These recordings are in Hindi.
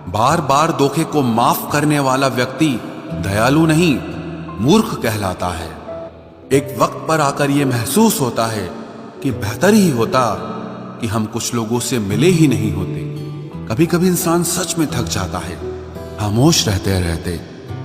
बार बार धोखे को माफ करने वाला व्यक्ति दयालु नहीं, मूर्ख कहलाता है। एक वक्त पर आकर यह महसूस होता है कि बेहतर ही होता कि हम कुछ लोगों से मिले ही नहीं होते। कभी कभी इंसान सच में थक जाता है, खामोश रहते रहते,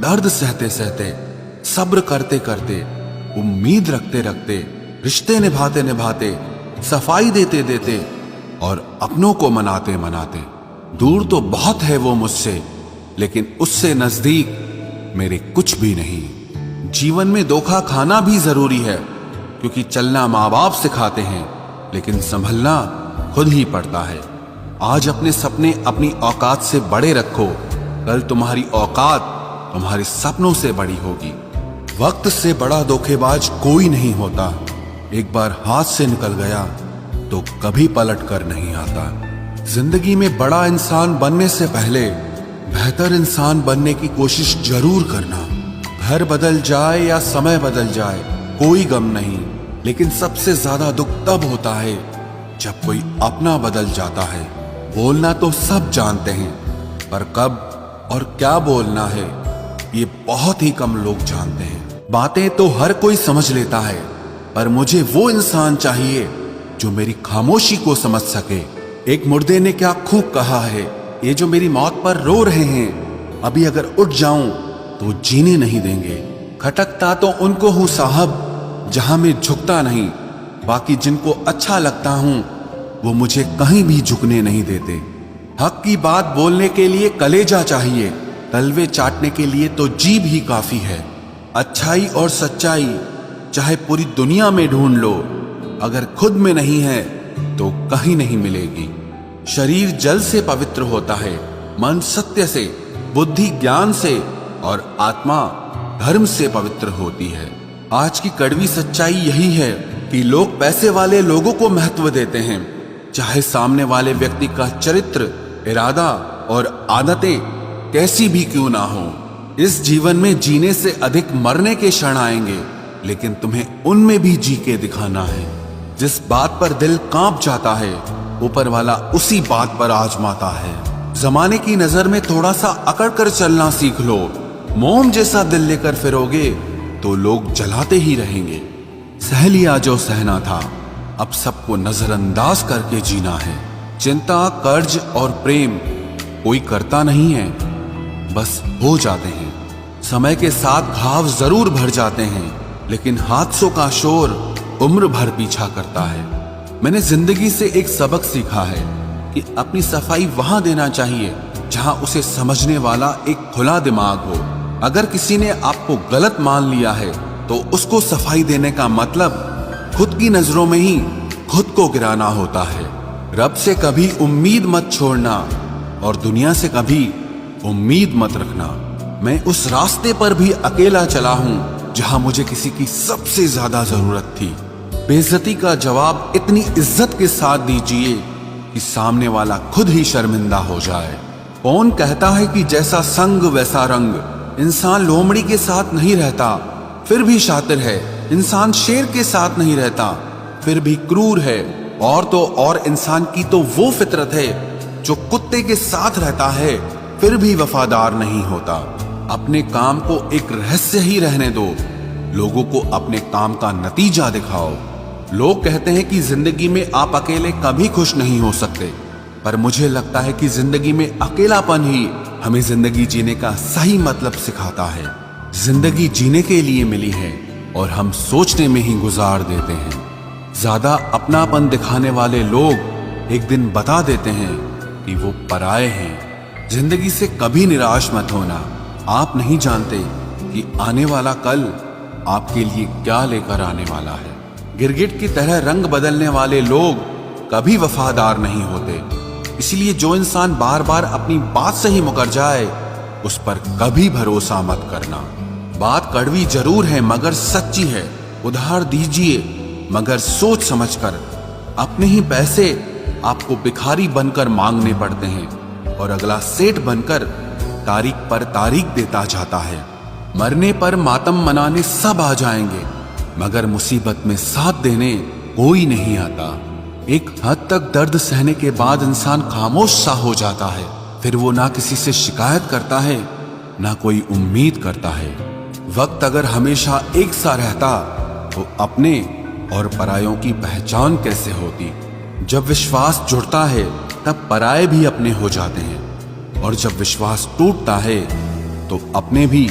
दर्द सहते सहते, सब्र करते करते, उम्मीद रखते रखते, रिश्ते निभाते निभाते, सफाई देते देते और अपनों को मनाते मनाते। दूर तो बहुत है वो मुझसे, लेकिन उससे नजदीक मेरे कुछ भी नहीं। जीवन में धोखा खाना भी जरूरी है, क्योंकि चलना माँ बाप सिखाते हैं, लेकिन संभलना खुद ही पड़ता है। आज अपने सपने अपनी औकात से बड़े रखो, कल तुम्हारी औकात तुम्हारे सपनों से बड़ी होगी। वक्त से बड़ा धोखेबाज कोई नहीं होता। एक बार हाथ से निकल गया तो कभी पलट कर नहीं आता। जिंदगी में बड़ा इंसान बनने से पहले बेहतर इंसान बनने की कोशिश जरूर करना। घर बदल जाए या समय बदल जाए कोई गम नहीं, लेकिन सबसे ज्यादा दुख तब होता है जब कोई अपना बदल जाता है। बोलना तो सब जानते हैं, पर कब और क्या बोलना है ये बहुत ही कम लोग जानते हैं। बातें तो हर कोई समझ लेता है, पर मुझे वो इंसान चाहिए जो मेरी खामोशी को समझ सके। एक मुर्दे ने क्या खूब कहा है, ये जो मेरी मौत पर रो रहे हैं, अभी अगर उठ जाऊं तो जीने नहीं देंगे। खटकता तो उनको हूं साहब जहां मैं झुकता नहीं, बाकी जिनको अच्छा लगता हूं वो मुझे कहीं भी झुकने नहीं देते। हक की बात बोलने के लिए कलेजा चाहिए, तलवे चाटने के लिए तो जीभ ही काफी है। अच्छाई और सच्चाई चाहे पूरी दुनिया में ढूंढ लो, अगर खुद में नहीं है तो कहीं नहीं मिलेगी। शरीर जल से पवित्र होता है, मन सत्य से, बुद्धि ज्ञान से और आत्मा धर्म से पवित्र होती है। आज की कड़वी सच्चाई यही है कि लोग पैसे वाले लोगों को महत्व देते हैं, चाहे सामने वाले व्यक्ति का चरित्र, इरादा और आदतें कैसी भी क्यों ना हो। इस जीवन में जीने से अधिक मरने के क्षण आएंगे, लेकिन तुम्हें उनमें भी जी के दिखाना है। जिस बात पर दिल कांप जाता है, ऊपर वाला उसी बात पर आजमाता है। जमाने की नजर में थोड़ा सा अकड़ कर चलना सीख लो। मोम जैसा दिल लेकर फिरोगे तो लोग जलाते ही रहेंगे। सह लिया जो सहना था, अब सबको नजरअंदाज करके जीना है। चिंता, कर्ज और प्रेम कोई करता नहीं है, बस हो जाते हैं। समय के साथ घाव जरूर भर जाते हैं, लेकिन हादसों का शोर उम्र भर पीछा करता है। मैंने जिंदगी से एक सबक सीखा है कि अपनी सफाई वहां देना चाहिए जहां उसे समझने वाला एक खुला दिमाग हो। अगर किसी ने आपको गलत मान लिया है तो उसको सफाई देने का मतलब खुद की नजरों में ही खुद को गिराना होता है। रब से कभी उम्मीद मत छोड़ना और दुनिया से कभी उम्मीद मत रखना। मैं उस रास्ते पर भी अकेला चला हूं जहां मुझे किसी की सबसे ज्यादा जरूरत थी। बेइज्जती का जवाब इतनी इज्जत के साथ दीजिए कि सामने वाला खुद ही शर्मिंदा हो जाए। कौन कहता है कि जैसा संग वैसा रंग। इंसान लोमड़ी के साथ नहीं रहता फिर भी शातिर है, इंसान शेर के साथ नहीं रहता फिर भी क्रूर है, और तो और इंसान की तो वो फितरत है जो कुत्ते के साथ रहता है फिर भी वफादार नहीं होता। अपने काम को एक रहस्य ही रहने दो, लोगों को अपने काम का नतीजा दिखाओ। लोग कहते हैं कि जिंदगी में आप अकेले कभी खुश नहीं हो सकते, पर मुझे लगता है कि जिंदगी में अकेलापन ही हमें जिंदगी जीने का सही मतलब सिखाता है। जिंदगी जीने के लिए मिली है और हम सोचने में ही गुजार देते हैं। ज्यादा अपनापन दिखाने वाले लोग एक दिन बता देते हैं कि वो पराये हैं। जिंदगी से कभी निराश मत होना, आप नहीं जानते कि आने वाला कल आपके लिए क्या लेकर आने वाला है। गिरगिट की तरह रंग बदलने वाले लोग कभी वफादार नहीं होते, इसलिए जो इंसान बार बार अपनी बात से ही मुकर जाए उस पर कभी भरोसा मत करना। बात कड़वी जरूर है मगर सच्ची है। उधार दीजिए मगर सोच समझकर। अपने ही पैसे आपको भिखारी बनकर मांगने पड़ते हैं और अगला सेठ बनकर तारीख पर तारीख देता जाता है। मरने पर मातम मनाने सब आ जाएंगे, मगर मुसीबत में साथ देने कोई नहीं आता। एक हद तक दर्द सहने के बाद इंसान खामोश सा हो जाता है, फिर वो ना किसी से शिकायत करता है, ना कोई उम्मीद करता है। वक्त अगर हमेशा एक सा रहता तो अपने और परायों की पहचान कैसे होती। जब विश्वास जुड़ता है तब पराये भी अपने हो जाते हैं, और जब विश्वास टूटता है तो अपने भी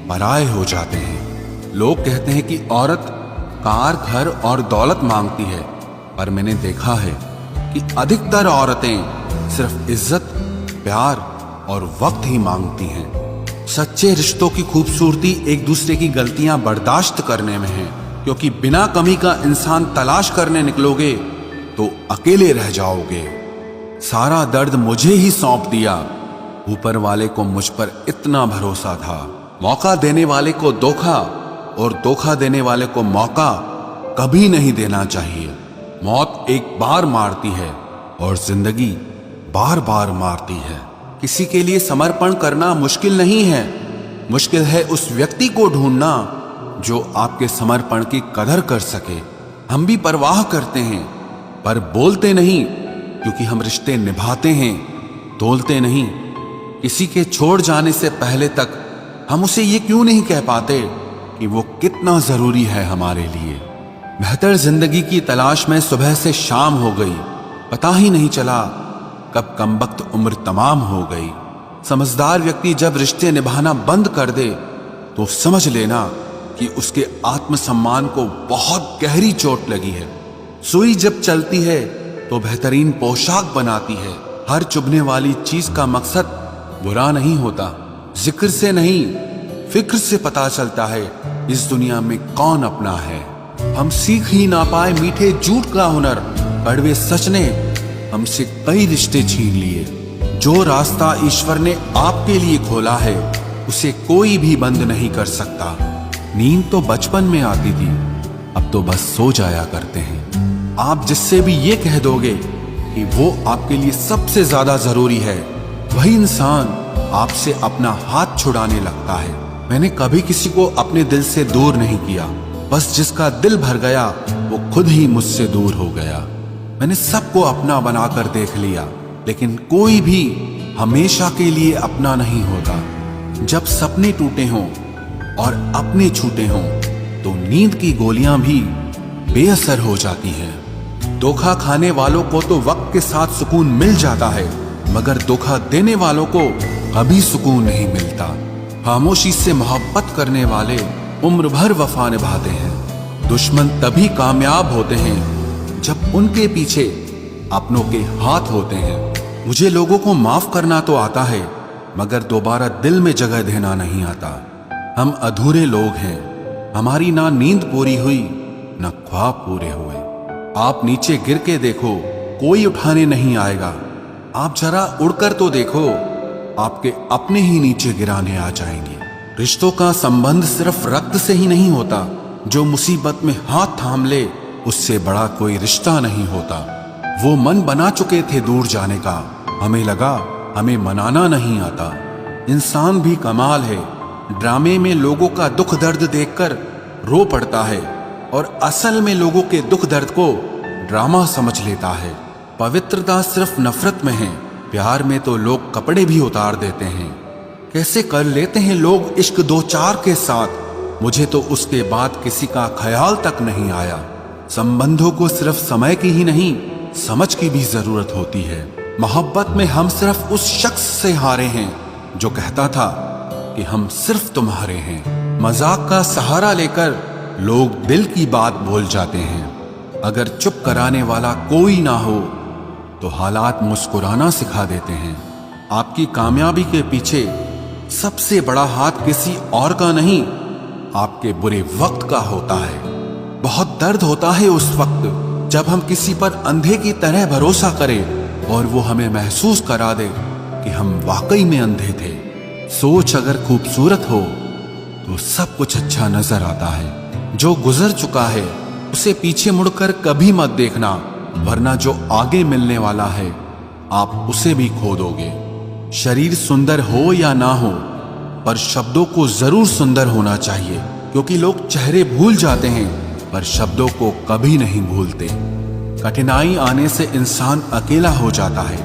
पराये हो जाते हैं। लोग कहते हैं कि औरत कार, घर और दौलत मांगती है, पर मैंने देखा है कि अधिकतर औरतें सिर्फ इज्जत, प्यार और वक्त ही मांगती हैं। सच्चे रिश्तों की खूबसूरती एक दूसरे की गलतियां बर्दाश्त करने में है, क्योंकि बिना कमी का इंसान तलाश करने निकलोगे तो अकेले रह जाओगे। सारा दर्द मुझे ही सौंप दिया। ऊपर वाले को मुझ पर इतना भरोसा था। मौका देने वाले को धोखा और धोखा देने वाले को मौका कभी नहीं देना चाहिए। मौत एक बार मारती है और जिंदगी बार बार मारती है। किसी के लिए समर्पण करना मुश्किल नहीं है, मुश्किल है उस व्यक्ति को ढूंढना जो आपके समर्पण की कदर कर सके। हम भी परवाह करते हैं पर बोलते नहीं, क्योंकि हम रिश्ते निभाते हैं, तोलते नहीं। किसी के छोड़ जाने से पहले तक हम उसे ये क्यों नहीं कह पाते कि वो कितना जरूरी है हमारे लिए। बेहतर जिंदगी की तलाश में सुबह से शाम हो गई, पता ही नहीं चला कब कमबख्त उम्र तमाम हो गई। समझदार व्यक्ति जब रिश्ते निभाना बंद कर दे तो समझ लेना कि उसके आत्मसम्मान को बहुत गहरी चोट लगी है। सुई जब चलती है तो बेहतरीन पोशाक बनाती है। हर चुभने वाली चीज का मकसद बुरा नहीं होता। जिक्र से नहीं, फिक्र से पता चलता है इस दुनिया में कौन अपना है। हम सीख ही ना पाए मीठे झूठ का हुनर, कड़वे सच ने हमसे कई रिश्ते छीन लिए। जो रास्ता ईश्वर ने आपके लिए खोला है उसे कोई भी बंद नहीं कर सकता। नींद तो बचपन में आती थी, अब तो बस सो जाया करते हैं। आप जिससे भी ये कह दोगे कि वो आपके लिए सबसे ज्यादा जरूरी है, वही इंसान आपसे अपना हाथ छुड़ाने लगता है। मैंने कभी किसी को अपने दिल से दूर नहीं किया, बस जिसका दिल भर गया वो खुद ही मुझसे दूर हो गया। मैंने सबको अपना बनाकर देख लिया, लेकिन कोई भी हमेशा के लिए अपना नहीं होता। जब सपने टूटे हों और अपने छूटे हों तो नींद की गोलियां भी बेअसर हो जाती हैं। धोखा खाने वालों को तो वक्त के साथ सुकून मिल जाता है, मगर धोखा देने वालों को कभी सुकून नहीं मिलता। खामोशी से मोहब्बत करने वाले उम्र भर वफा निभाते हैं। दुश्मन तभी कामयाब होते हैं जब उनके पीछे अपनों के हाथ होते हैं। मुझे लोगों को माफ करना तो आता है, मगर दोबारा दिल में जगह देना नहीं आता। हम अधूरे लोग हैं, हमारी ना नींद पूरी हुई ना ख्वाब पूरे हुए। आप नीचे गिर के देखो, कोई उठाने नहीं आएगा। आप जरा उड़कर तो देखो, आपके अपने ही नीचे गिराने आ जाएंगे। रिश्तों का संबंध सिर्फ रक्त से ही नहीं होता। जो मुसीबत में हाथ थाम ले उससे बड़ा कोई रिश्ता नहीं होता। वो मन बना चुके थे दूर जाने का, हमें लगा हमें मनाना नहीं आता। इंसान भी कमाल है, ड्रामे में लोगों का दुख दर्द देखकर रो पड़ता है और असल में लोगों के दुख दर्द को ड्रामा समझ लेता है। पवित्रता सिर्फ नफरत में है, प्यार में तो लोग कपड़े भी उतार देते हैं। कैसे कर लेते हैं लोग इश्क दो चार के साथ, मुझे तो उसके बाद किसी का ख्याल तक नहीं आया। संबंधों को सिर्फ समय की ही नहीं, समझ की भी जरूरत होती है। मोहब्बत में हम सिर्फ उस शख्स से हारे हैं जो कहता था कि हम सिर्फ तुम्हारे हैं। मजाक का सहारा लेकर लोग दिल की बात भूल जाते हैं। अगर चुप कराने वाला कोई ना हो तो हालात मुस्कुराना सिखा देते हैं। आपकी कामयाबी के पीछे सबसे बड़ा हाथ किसी और का नहीं, आपके बुरे वक्त का होता है। बहुत दर्द होता है उस वक्त जब हम किसी पर अंधे की तरह भरोसा करें और वो हमें महसूस करा दे कि हम वाकई में अंधे थे। सोच अगर खूबसूरत हो तो सब कुछ अच्छा नजर आता है। जो गुजर चुका है उसे पीछे मुड़कर कभी मत देखना, वरना जो आगे मिलने वाला है आप उसे भी खो दोगे। शरीर सुंदर हो या ना हो, पर शब्दों को जरूर सुंदर होना चाहिए, क्योंकि लोग चेहरे भूल जाते हैं पर शब्दों को कभी नहीं भूलते। कठिनाई आने से इंसान अकेला हो जाता है,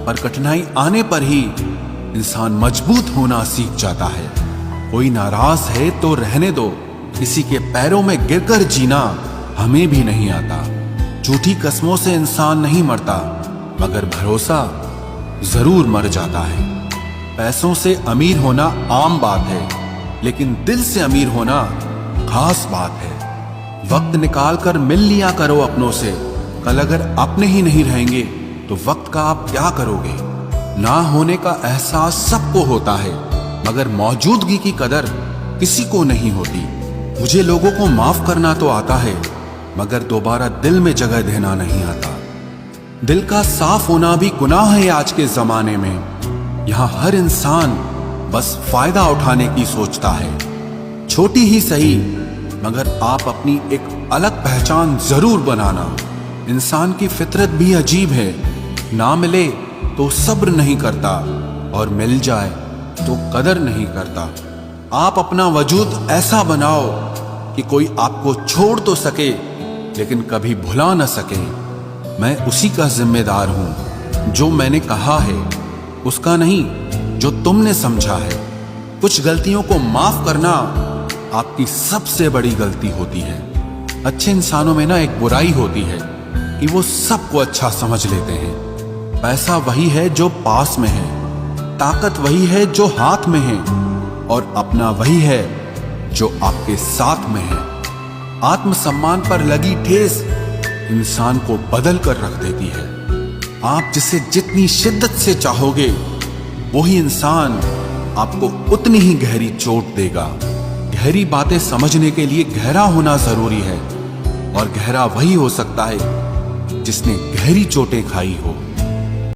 पर कठिनाई आने पर ही इंसान मजबूत होना सीख जाता है। कोई नाराज है तो रहने दो, किसी के पैरों में गिरकर जीना हमें भी नहीं आता। झूठी कस्मों से इंसान नहीं मरता, मगर भरोसा जरूर मर जाता है। पैसों से अमीर होना आम बात है, लेकिन दिल से अमीर होना खास बात है। वक्त निकाल कर मिल लिया करो अपनों से। कल अगर अपने ही नहीं रहेंगे तो वक्त का आप क्या करोगे? ना होने का एहसास सबको होता है, मगर मौजूदगी की कदर किसी को नहीं होती। मुझे लोगों को माफ करना तो आता है, मगर दोबारा दिल में जगह देना नहीं आता। दिल का साफ होना भी गुनाह है आज के जमाने में। यहाँ हर इंसान बस फायदा उठाने की सोचता है। छोटी ही सही, मगर आप अपनी एक अलग पहचान जरूर बनाना। इंसान की फितरत भी अजीब है। ना मिले तो सब्र नहीं करता, और मिल जाए तो कदर नहीं करता। आप अपना वजूद ऐसा बनाओ कि कोई आपको छोड़ तो सके, लेकिन कभी भुला न सके। मैं उसी का जिम्मेदार हूं। जो मैंने कहा है उसका नहीं, जो तुमने समझा है। कुछ गलतियों को माफ करना आपकी सबसे बड़ी गलती होती है। अच्छे इंसानों में ना एक बुराई होती है कि वो सबको अच्छा समझ लेते हैं। पैसा वही है जो पास में है, ताकत वही है जो हाथ में है, और अपना वही है जो आपके साथ में है। आत्मसम्मान पर लगी ठेस इंसान को बदल कर रख देती है। आप जिसे जितनी शिद्दत से चाहोगे, वही इंसान आपको उतनी ही गहरी चोट देगा। गहरी बातें समझने के लिए गहरा होना जरूरी है, और गहरा वही हो सकता है जिसने गहरी चोटें खाई हो।